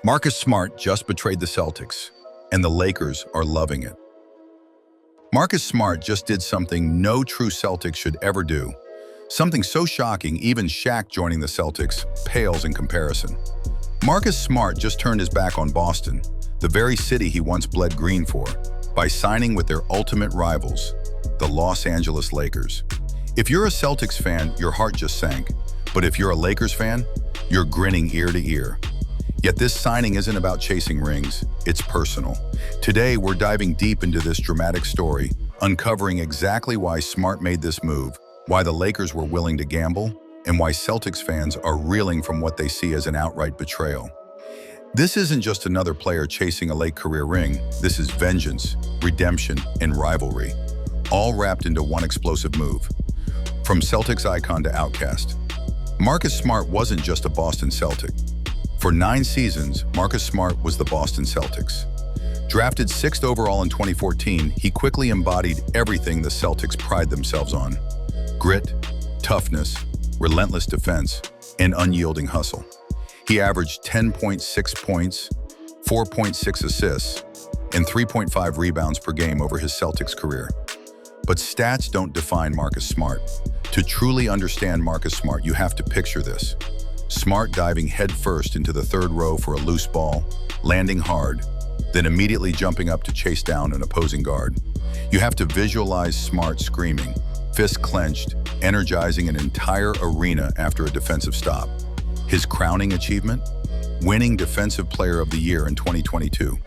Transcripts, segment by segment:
Marcus Smart just betrayed the Celtics, and the Lakers are loving it. Marcus Smart just did something no true Celtic should ever do. Something so shocking, even Shaq joining the Celtics pales in comparison. Marcus Smart just turned his back on Boston, the very city he once bled green for, by signing with their ultimate rivals, the Los Angeles Lakers. If you're a Celtics fan, your heart just sank. But if you're a Lakers fan, you're grinning ear to ear. Yet this signing isn't about chasing rings, it's personal. Today, we're diving deep into this dramatic story, uncovering exactly why Smart made this move, why the Lakers were willing to gamble, and why Celtics fans are reeling from what they see as an outright betrayal. This isn't just another player chasing a late career ring. This is vengeance, redemption, and rivalry, all wrapped into one explosive move. From Celtics icon to outcast, Marcus Smart wasn't just a Boston Celtic. For 9 seasons, Marcus Smart was the Boston Celtics. Drafted 6th overall in 2014, he quickly embodied everything the Celtics pride themselves on: grit, toughness, relentless defense, and unyielding hustle. He averaged 10.6 points, 4.6 assists, and 3.5 rebounds per game over his Celtics career. But stats don't define Marcus Smart. To truly understand Marcus Smart, you have to picture this. Smart diving headfirst into the 3rd row for a loose ball, landing hard, then immediately jumping up to chase down an opposing guard. You have to visualize Smart screaming, fists clenched, energizing an entire arena after a defensive stop. His crowning achievement? Winning Defensive Player of the Year in 2022.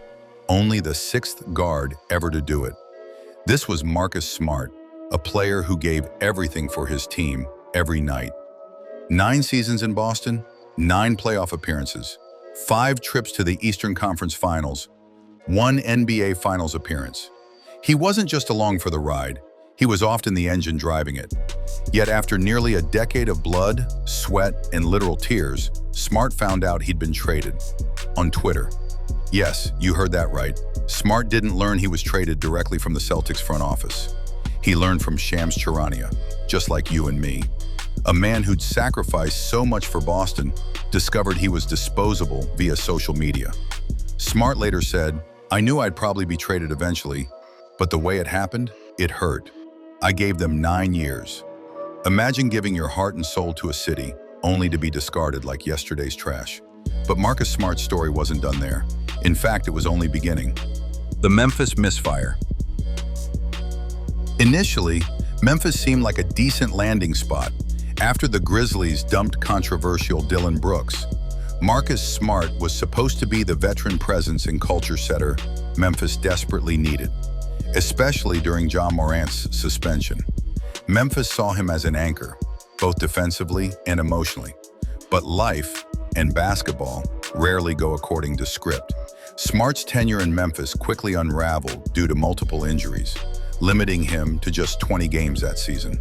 Only the 6th guard ever to do it. This was Marcus Smart, a player who gave everything for his team every night. 9 seasons in Boston, 9 playoff appearances, 5 trips to the Eastern Conference Finals, 1 NBA Finals appearance. He wasn't just along for the ride, he was often the engine driving it. Yet after nearly a decade of blood, sweat, and literal tears, Smart found out he'd been traded. On Twitter. Yes, you heard that right. Smart didn't learn he was traded directly from the Celtics front office. He learned from Shams Charania, just like you and me. A man who'd sacrificed so much for Boston discovered he was disposable via social media. Smart later said, "I knew I'd probably be traded eventually, but the way it happened, it hurt. I gave them 9 years." Imagine giving your heart and soul to a city, only to be discarded like yesterday's trash. But Marcus Smart's story wasn't done there. In fact, it was only beginning. The Memphis misfire. Initially, Memphis seemed like a decent landing spot. After the Grizzlies dumped controversial Dillon Brooks, Marcus Smart was supposed to be the veteran presence and culture setter Memphis desperately needed, especially during Ja Morant's suspension. Memphis saw him as an anchor, both defensively and emotionally. But life and basketball rarely go according to script. Smart's tenure in Memphis quickly unraveled due to multiple injuries, limiting him to just 20 games that season.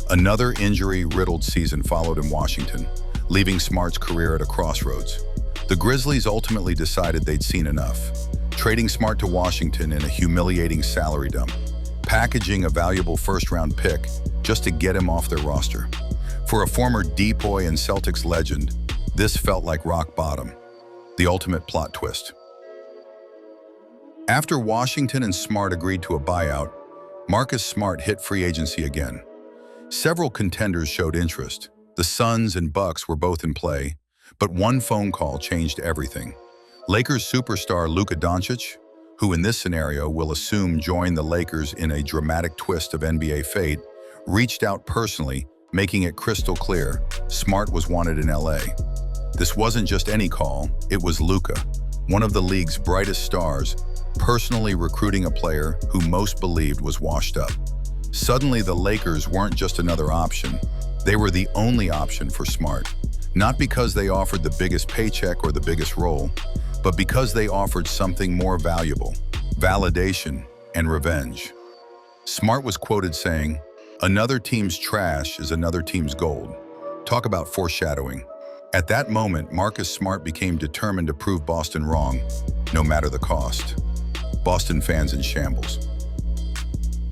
Another injury-riddled season followed in Washington, leaving Smart's career at a crossroads. The Grizzlies ultimately decided they'd seen enough, trading Smart to Washington in a humiliating salary dump, packaging a valuable first-round pick just to get him off their roster. For a former D-boy and Celtics legend, this felt like rock bottom, the ultimate plot twist. After Washington and Smart agreed to a buyout, Marcus Smart hit free agency again. Several contenders showed interest. The Suns and Bucks were both in play, but one phone call changed everything. Lakers superstar Luka Doncic, who in this scenario will assume joined the Lakers in a dramatic twist of NBA fate, reached out personally, making it crystal clear Smart was wanted in LA. This wasn't just any call, it was Luka, one of the league's brightest stars, personally recruiting a player who most believed was washed up. Suddenly, the Lakers weren't just another option. They were the only option for Smart. Not because they offered the biggest paycheck or the biggest role, but because they offered something more valuable: validation and revenge. Smart was quoted saying, "Another team's trash is another team's gold." Talk about foreshadowing. At that moment, Marcus Smart became determined to prove Boston wrong, no matter the cost. Boston fans in shambles.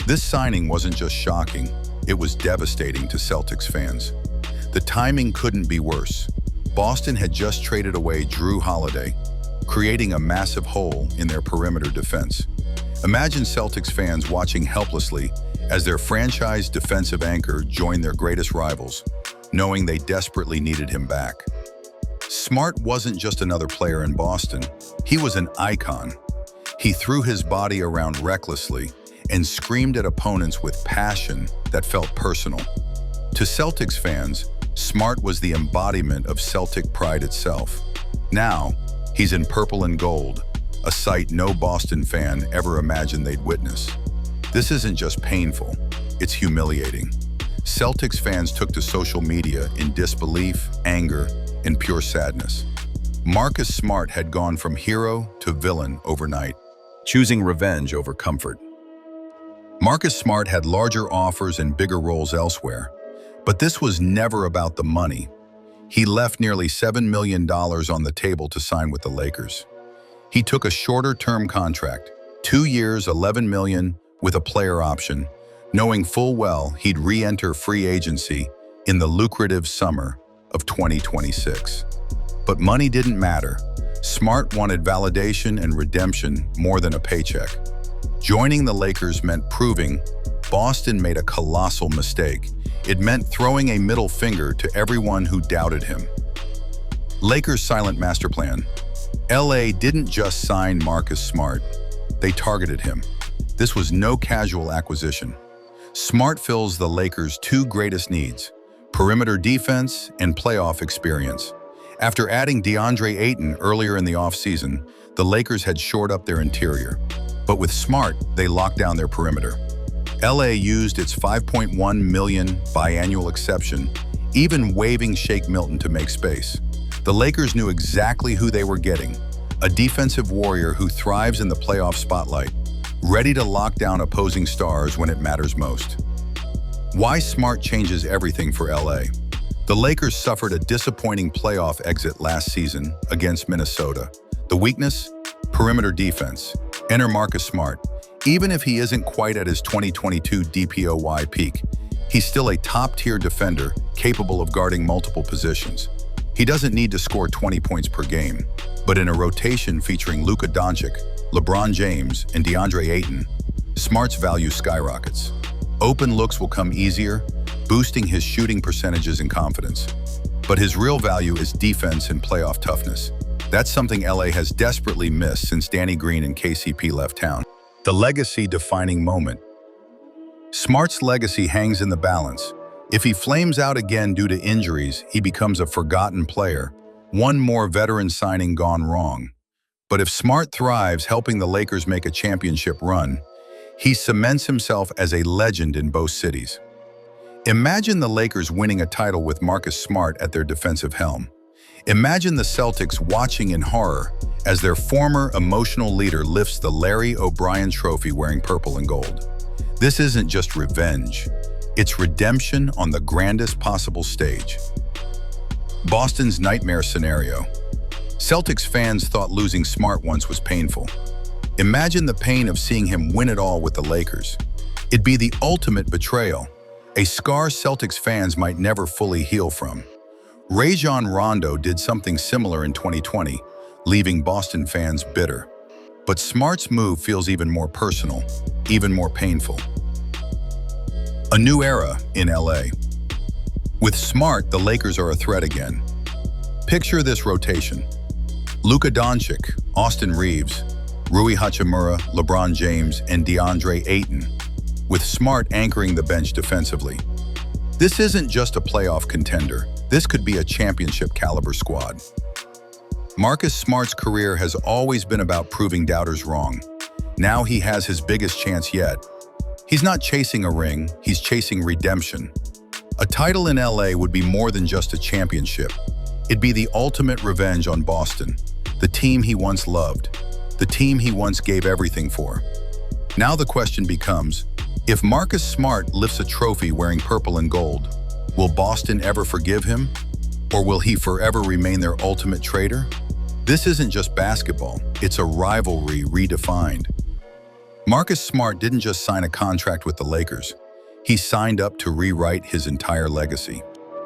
This signing wasn't just shocking, it was devastating to Celtics fans. The timing couldn't be worse. Boston had just traded away Drew Holiday, creating a massive hole in their perimeter defense. Imagine Celtics fans watching helplessly as their franchise defensive anchor joined their greatest rivals, knowing they desperately needed him back. Smart wasn't just another player in Boston, he was an icon. He threw his body around recklessly and screamed at opponents with passion that felt personal. To Celtics fans, Smart was the embodiment of Celtic pride itself. Now, he's in purple and gold, a sight no Boston fan ever imagined they'd witness. This isn't just painful, it's humiliating. Celtics fans took to social media in disbelief, anger, and pure sadness. Marcus Smart had gone from hero to villain overnight, choosing revenge over comfort. Marcus Smart had larger offers and bigger roles elsewhere, but this was never about the money. He left nearly $7 million on the table to sign with the Lakers. He took a shorter-term contract, 2 years, $11 million, with a player option, knowing full well he'd re-enter free agency in the lucrative summer of 2026. But money didn't matter. Smart wanted validation and redemption more than a paycheck. Joining the Lakers meant proving Boston made a colossal mistake. It meant throwing a middle finger to everyone who doubted him. Lakers' silent master plan. LA didn't just sign Marcus Smart, they targeted him. This was no casual acquisition. Smart fills the Lakers' two greatest needs: perimeter defense and playoff experience. After adding DeAndre Ayton earlier in the offseason, the Lakers had shored up their interior. But with Smart, they locked down their perimeter. LA used its $5.1 million biannual exception, even waiving Shaq Milton to make space. The Lakers knew exactly who they were getting: a defensive warrior who thrives in the playoff spotlight, ready to lock down opposing stars when it matters most. Why Smart changes everything for LA? The Lakers suffered a disappointing playoff exit last season against Minnesota. The weakness? Perimeter defense. Enter Marcus Smart. Even if he isn't quite at his 2022 DPOY peak, he's still a top-tier defender capable of guarding multiple positions. He doesn't need to score 20 points per game, but in a rotation featuring Luka Doncic, LeBron James, and DeAndre Ayton, Smart's value skyrockets. Open looks will come easier, boosting his shooting percentages and confidence. But his real value is defense and playoff toughness. That's something LA has desperately missed since Danny Green and KCP left town. The legacy-defining moment. Smart's legacy hangs in the balance. If he flames out again due to injuries, he becomes a forgotten player, one more veteran signing gone wrong. But if Smart thrives helping the Lakers make a championship run, he cements himself as a legend in both cities. Imagine the Lakers winning a title with Marcus Smart at their defensive helm. Imagine the Celtics watching in horror as their former emotional leader lifts the Larry O'Brien trophy wearing purple and gold. This isn't just revenge, it's redemption on the grandest possible stage. Boston's nightmare scenario. Celtics fans thought losing Smart once was painful. Imagine the pain of seeing him win it all with the Lakers. It'd be the ultimate betrayal, a scar Celtics fans might never fully heal from. Rajon Rondo did something similar in 2020, leaving Boston fans bitter. But Smart's move feels even more personal, even more painful. A new era in LA. With Smart, the Lakers are a threat again. Picture this rotation: Luka Doncic, Austin Reeves, Rui Hachimura, LeBron James, and DeAndre Ayton, with Smart anchoring the bench defensively. This isn't just a playoff contender. This could be a championship-caliber squad. Marcus Smart's career has always been about proving doubters wrong. Now he has his biggest chance yet. He's not chasing a ring, he's chasing redemption. A title in LA would be more than just a championship. It'd be the ultimate revenge on Boston, the team he once loved, the team he once gave everything for. Now the question becomes, if Marcus Smart lifts a trophy wearing purple and gold, will Boston ever forgive him? Or will he forever remain their ultimate traitor? This isn't just basketball, it's a rivalry redefined. Marcus Smart didn't just sign a contract with the Lakers. He signed up to rewrite his entire legacy.